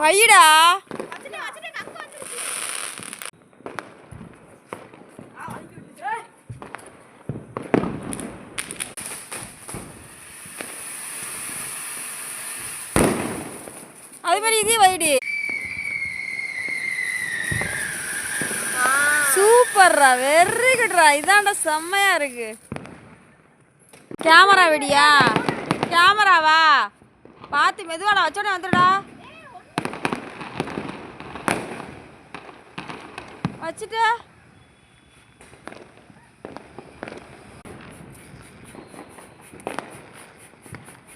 வைடா. அது மாதிரி இதே வைடி. சூப்பர்ரா, வெரி குட்ரா. இதான்டா செம்மையா இருக்கு. கேமரா வெடியா? கேமராவா? பார்த்து மெதுவாடா, வச்சோடனே வந்துடுடா. வச்சுட்டு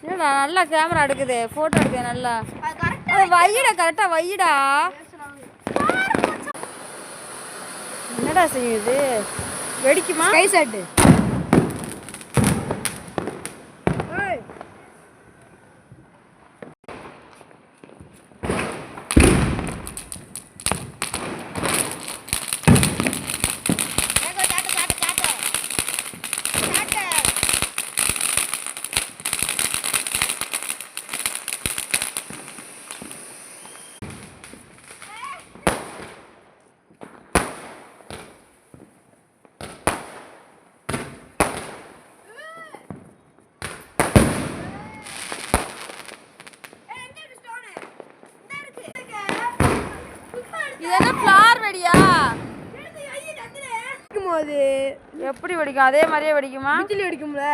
இல்லைடா, நல்லா கேமரா எடுக்குது, ஃபோட்டோ எடுக்குது நல்லா. அது வைடா, கரெக்டாக வைடா. என்னடா செய்யுது? வெடிக்குமா? Sky shot. இதெல்லாம் ஃப்ளார் வெடியா? போது எப்படி வெடிக்கும்? அதே மாதிரியே வெடிக்குமா? பிஜிலி வெடிக்கும்ல.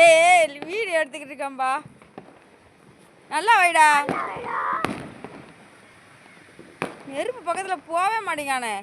ஏய், வீடியோ எடுத்துக்கிட்டு இருக்கம்பா. நல்லா வைடா. நெருப்பு பக்கத்துல போவே மாட்டேங்கானே.